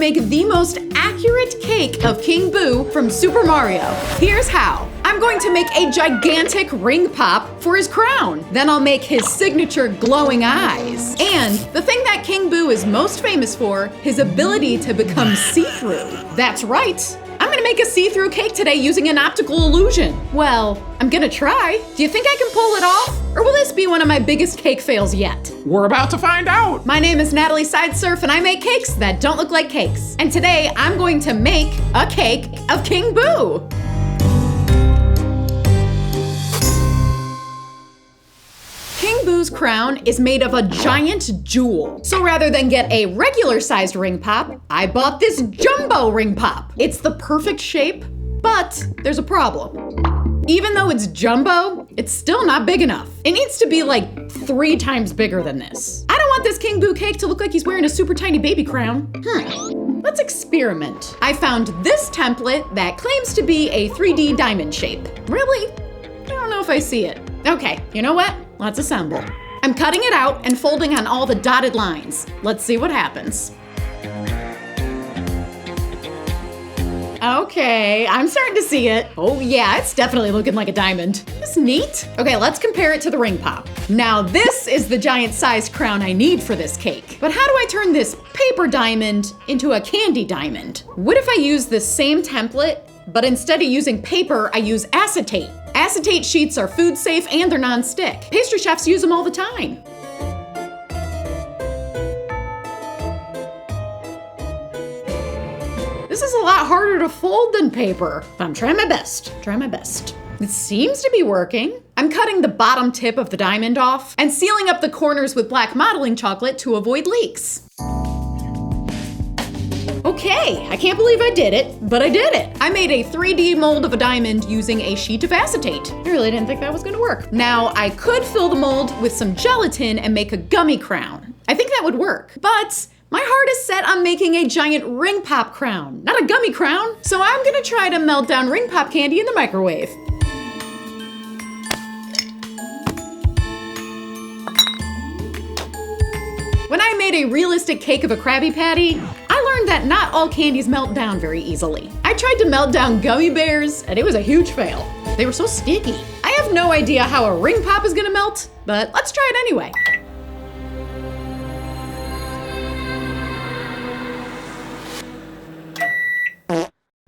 make the most accurate cake of King Boo from Super Mario. Here's how. I'm going to make a gigantic ring pop for his crown. Then I'll make his signature glowing eyes. And the thing that King Boo is most famous for, his ability to become see-through. That's right. I'm gonna make a see-through cake today using an optical illusion. Well, I'm gonna try. Do you think I can pull it off? Or will this be one of my biggest cake fails yet? We're about to find out. My name is Natalie Sideserf and I make cakes that don't look like cakes. And today I'm going to make a cake of King Boo. King Boo's crown is made of a giant jewel. So rather than get a regular sized ring pop, I bought this jumbo ring pop. It's the perfect shape, but there's a problem. Even though it's jumbo, it's still not big enough. It needs to be like 3 times bigger than this. I don't want this King Boo cake to look like he's wearing a super tiny baby crown. Let's experiment. I found this template that claims to be a 3D diamond shape. Really? I don't know if I see it. Okay, you know what? Let's assemble. I'm cutting it out and folding on all the dotted lines. Let's see what happens. Okay, I'm starting to see it. Oh yeah, it's definitely looking like a diamond. That's neat. Okay, let's compare it to the ring pop. Now this is the giant sized crown I need for this cake. But how do I turn this paper diamond into a candy diamond? What if I use the same template, but instead of using paper, I use acetate? Acetate sheets are food safe and they're non-stick. Pastry chefs use them all the time. This is a lot harder to fold than paper, but I'm trying my best. It seems to be working. I'm cutting the bottom tip of the diamond off and sealing up the corners with black modeling chocolate to avoid leaks. Okay, I can't believe I did it, but I did it. I made a 3D mold of a diamond using a sheet of acetate. I really didn't think that was gonna work. Now, I could fill the mold with some gelatin and make a gummy crown. I think that would work, but my heart is set on making a giant ring pop crown, not a gummy crown. So I'm gonna try to melt down ring pop candy in the microwave. When I made a realistic cake of a Krabby Patty, I learned that not all candies melt down very easily. I tried to melt down gummy bears, and it was a huge fail. They were so sticky. I have no idea how a ring pop is gonna melt, but let's try it anyway.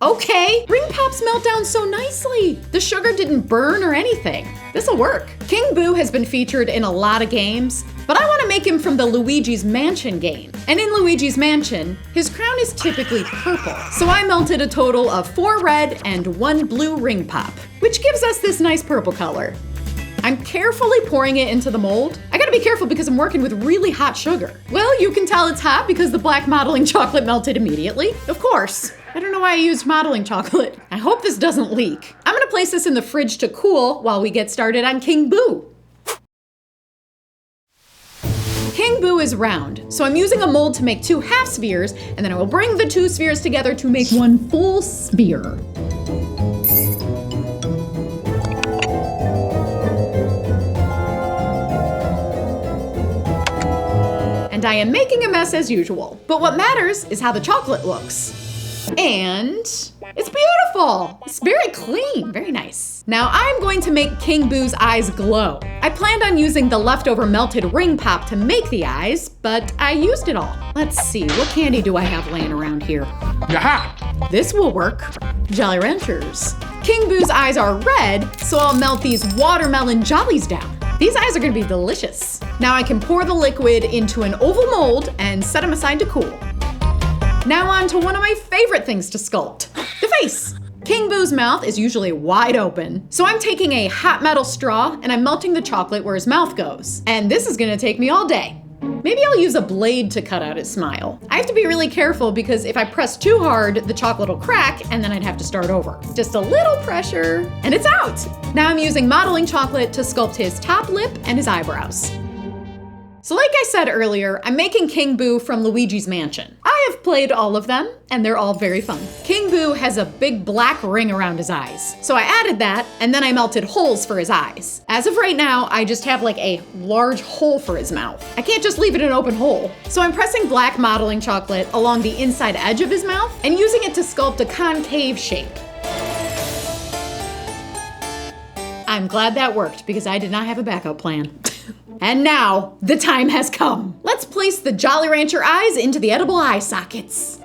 Okay, ring pops melt down so nicely. The sugar didn't burn or anything. This'll work. King Boo has been featured in a lot of games, but I want to make him from the Luigi's Mansion game. And in Luigi's Mansion, his crown is typically purple. So I melted a total of 4 red and 1 blue ring pop, which gives us this nice purple color. I'm carefully pouring it into the mold. I gotta be careful because I'm working with really hot sugar. Well, you can tell it's hot because the black modeling chocolate melted immediately. Of course. I don't know why I used modeling chocolate. I hope this doesn't leak. I'm gonna place this in the fridge to cool while we get started on King Boo. King Boo is round, so I'm using a mold to make 2 half spheres, and then I will bring the 2 spheres together to make 1 full sphere. And I am making a mess as usual. But what matters is how the chocolate looks. And it's beautiful. It's very clean, very nice. Now I'm going to make King Boo's eyes glow. I planned on using the leftover melted ring pop to make the eyes, but I used it all. Let's see, what candy do I have laying around here? Yaha! This will work. Jolly Ranchers. King Boo's eyes are red, so I'll melt these watermelon jollies down. These eyes are gonna be delicious. Now I can pour the liquid into an oval mold and set them aside to cool. Now on to one of my favorite things to sculpt, the face. King Boo's mouth is usually wide open, so I'm taking a hot metal straw and I'm melting the chocolate where his mouth goes. And this is gonna take me all day. Maybe I'll use a blade to cut out his smile. I have to be really careful because if I press too hard, the chocolate will crack and then I'd have to start over. Just a little pressure and it's out. Now I'm using modeling chocolate to sculpt his top lip and his eyebrows. So like I said earlier, I'm making King Boo from Luigi's Mansion. I have played all of them, and they're all very fun. King Boo Boo has a big black ring around his eyes. So I added that, and then I melted holes for his eyes. As of right now, I just have like a large hole for his mouth. I can't just leave it an open hole. So I'm pressing black modeling chocolate along the inside edge of his mouth and using it to sculpt a concave shape. I'm glad that worked because I did not have a backup plan. And now, the time has come. Let's place the Jolly Rancher eyes into the edible eye sockets.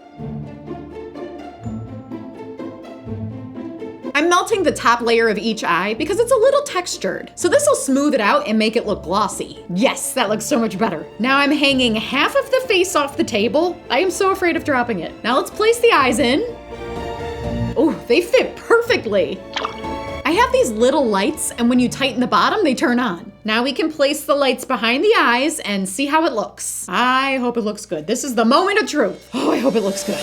I'm melting the top layer of each eye because it's a little textured. So this will smooth it out and make it look glossy. Yes, that looks so much better. Now I'm hanging half of the face off the table. I am so afraid of dropping it. Now let's place the eyes in. Oh, they fit perfectly. I have these little lights, and when you tighten the bottom, they turn on. Now we can place the lights behind the eyes and see how it looks. I hope it looks good. This is the moment of truth. Oh, I hope it looks good.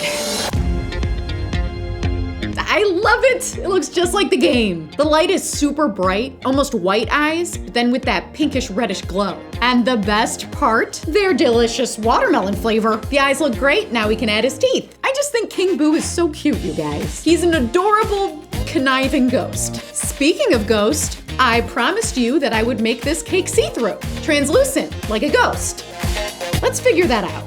I love it! It looks just like the game. The light is super bright, almost white eyes, but then with that pinkish reddish glow. And the best part, their delicious watermelon flavor. The eyes look great, now we can add his teeth. I just think King Boo is so cute, you guys. He's an adorable, conniving ghost. Speaking of ghost, I promised you that I would make this cake see-through, translucent, like a ghost. Let's figure that out.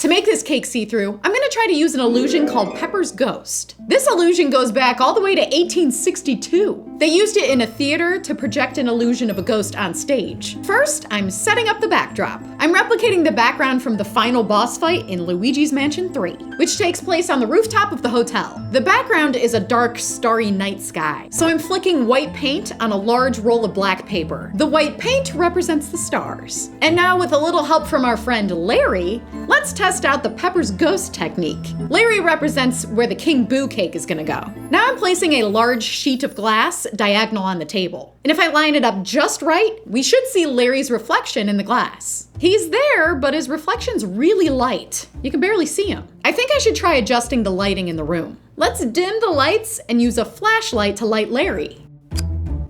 To make this cake see-through, I'm gonna try to use an illusion called Pepper's Ghost. This illusion goes back all the way to 1862. They used it in a theater to project an illusion of a ghost on stage. First, I'm setting up the backdrop. I'm replicating the background from the final boss fight in Luigi's Mansion 3, which takes place on the rooftop of the hotel. The background is a dark, starry night sky, so I'm flicking white paint on a large roll of black paper. The white paint represents the stars. And now, with a little help from our friend Larry, let's test out the Pepper's Ghost technique. Larry represents where the King Boo cake is gonna go. Now I'm placing a large sheet of glass diagonal on the table. And if I line it up just right, we should see Larry's reflection in the glass. He's there, but his reflection's really light. You can barely see him. I think I should try adjusting the lighting in the room. Let's dim the lights and use a flashlight to light Larry.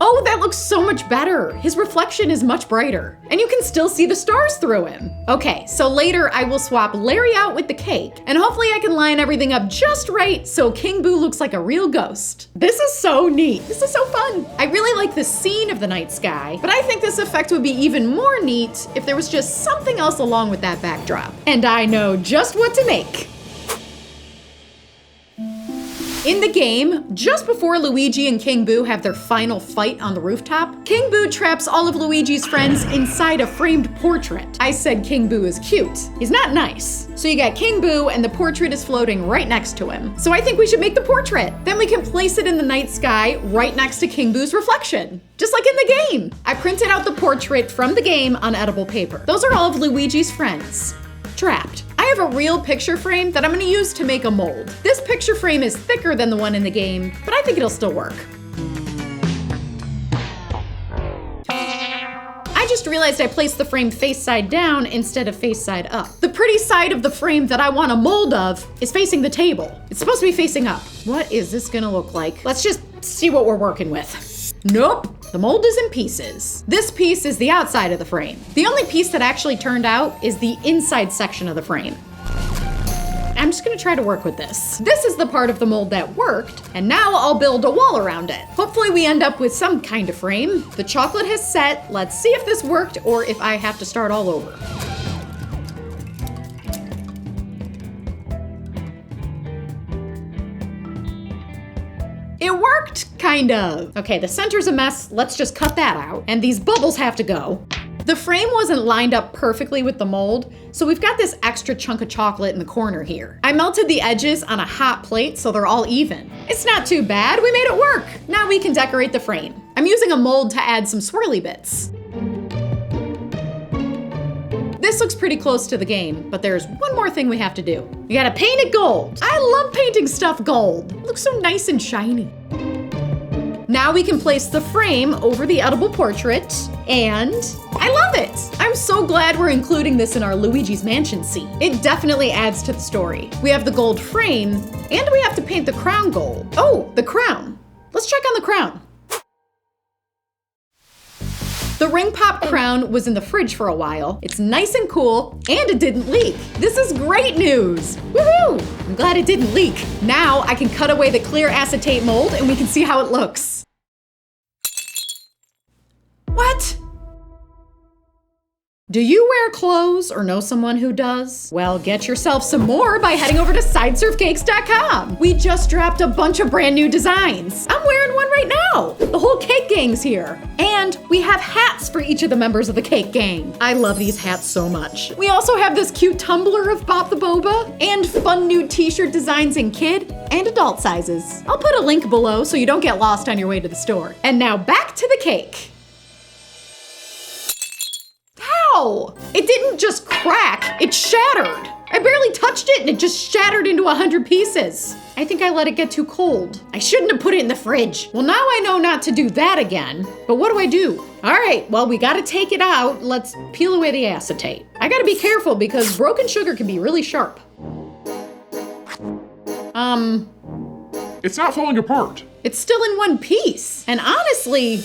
Oh, that looks so much better. His reflection is much brighter, and you can still see the stars through him. Okay, so later I will swap Larry out with the cake, and hopefully I can line everything up just right so King Boo looks like a real ghost. This is so neat. This is so fun. I really like the scene of the night sky, but I think this effect would be even more neat if there was just something else along with that backdrop. And I know just what to make. In the game, just before Luigi and King Boo have their final fight on the rooftop, King Boo traps all of Luigi's friends inside a framed portrait. I said King Boo is cute. He's not nice. So you got King Boo and the portrait is floating right next to him. So I think we should make the portrait. Then we can place it in the night sky right next to King Boo's reflection. Just like in the game. I printed out the portrait from the game on edible paper. Those are all of Luigi's friends. Trapped. I have a real picture frame that I'm gonna use to make a mold. This picture frame is thicker than the one in the game, but I think it'll still work. I just realized I placed the frame face side down instead of face side up. The pretty side of the frame that I want a mold of is facing the table. It's supposed to be facing up. What is this gonna look like? Let's just see what we're working with. Nope. The mold is in pieces. This piece is the outside of the frame. The only piece that actually turned out is the inside section of the frame. I'm just gonna try to work with this. This is the part of the mold that worked, and now I'll build a wall around it. Hopefully we end up with some kind of frame. The chocolate has set. Let's see if this worked or if I have to start all over. It worked, kind of. Okay, the center's a mess. Let's just cut that out. And these bubbles have to go. The frame wasn't lined up perfectly with the mold, so we've got this extra chunk of chocolate in the corner here. I melted the edges on a hot plate so they're all even. It's not too bad, we made it work. Now we can decorate the frame. I'm using a mold to add some swirly bits. This looks pretty close to the game, but there's one more thing we have to do. We gotta paint it gold. I love painting stuff gold. It looks so nice and shiny. Now we can place the frame over the edible portrait, and I love it! I'm so glad we're including this in our Luigi's Mansion scene. It definitely adds to the story. We have the gold frame, and we have to paint the crown gold. Oh, the crown. Let's check on the crown. The ring pop crown was in the fridge for a while. It's nice and cool, and it didn't leak. This is great news. Woohoo! I'm glad it didn't leak. Now I can cut away the clear acetate mold and we can see how it looks. What? Do you wear clothes or know someone who does? Well, get yourself some more by heading over to sideserfcakes.com. We just dropped a bunch of brand new designs. I'm wearing one right now. The whole cake gang's here. And we have hats for each of the members of the cake gang. I love these hats so much. We also have this cute tumbler of Bop the Boba and fun new t-shirt designs in kid and adult sizes. I'll put a link below so you don't get lost on your way to the store. And now back to the cake. It didn't just crack, it shattered. I barely touched it and it just shattered into 100 pieces. I think I let it get too cold. I shouldn't have put it in the fridge. Well, now I know not to do that again, but what do? All right, well, we gotta take it out. Let's peel away the acetate. I gotta be careful because broken sugar can be really sharp. It's not falling apart. It's still in one piece. And honestly,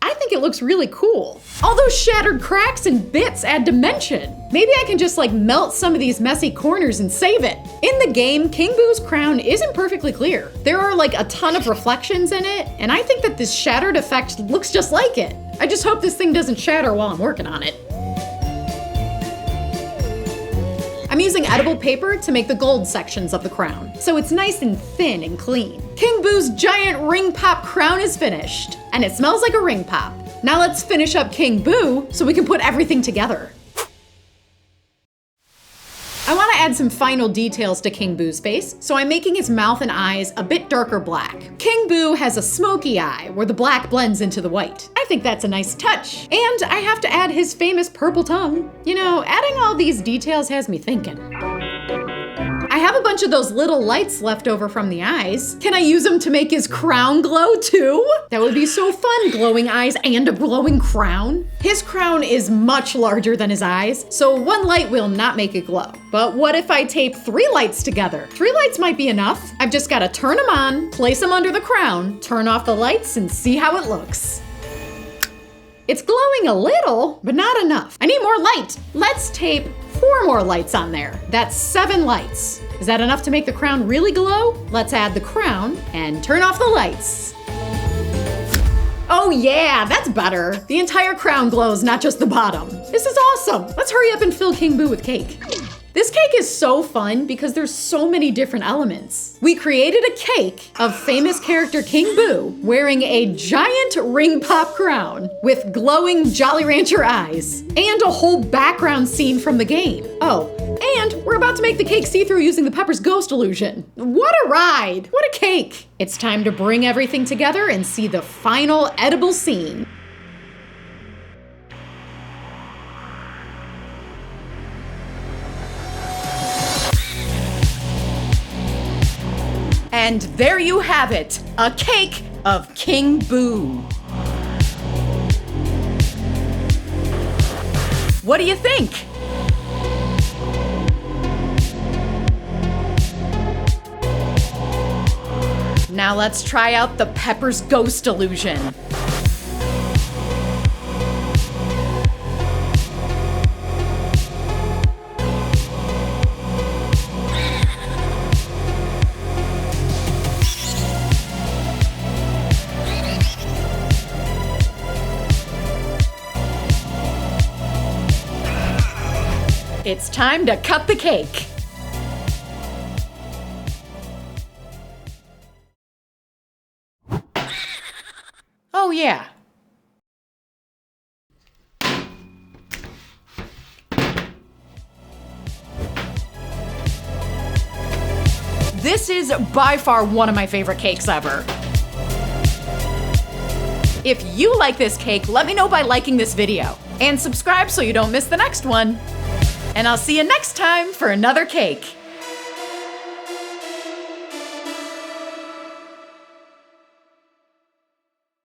I think it looks really cool. All those shattered cracks and bits add dimension. Maybe I can just like melt some of these messy corners and save it. In the game, King Boo's crown isn't perfectly clear. There are like a ton of reflections in it, and I think that this shattered effect looks just like it. I just hope this thing doesn't shatter while I'm working on it. I'm using edible paper to make the gold sections of the crown, so it's nice and thin and clean. King Boo's giant ring pop crown is finished, and it smells like a ring pop. Now let's finish up King Boo so we can put everything together. I want to add some final details to King Boo's face, so I'm making his mouth and eyes a bit darker black. King Boo has a smoky eye where the black blends into the white. I think that's a nice touch. And I have to add his famous purple tongue. You know, adding all these details has me thinking. I have a bunch of those little lights left over from the eyes. Can I use them to make his crown glow too? That would be so fun, glowing eyes and a glowing crown. His crown is much larger than his eyes, so one light will not make it glow. But what if I tape 3 lights together? 3 lights might be enough. I've just gotta turn them on, place them under the crown, turn off the lights, and see how it looks. It's glowing a little, but not enough. I need more light. Let's tape 4 more lights on there. That's 7 lights. Is that enough to make the crown really glow? Let's add the crown and turn off the lights. Oh yeah, that's better. The entire crown glows, not just the bottom. This is awesome. Let's hurry up and fill King Boo with cake. This cake is so fun because there's so many different elements. We created a cake of famous character King Boo wearing a giant ring pop crown with glowing Jolly Rancher eyes and a whole background scene from the game. Oh, and we're about to make the cake see-through using the Pepper's ghost illusion. What a ride! What a cake! It's time to bring everything together and see the final edible scene. And there you have it, a cake of King Boo. What do you think? Now let's try out the Pepper's ghost illusion. It's time to cut the cake. Oh yeah. This is by far one of my favorite cakes ever. If you like this cake, let me know by liking this video and subscribe so you don't miss the next one. And I'll see you next time for another cake.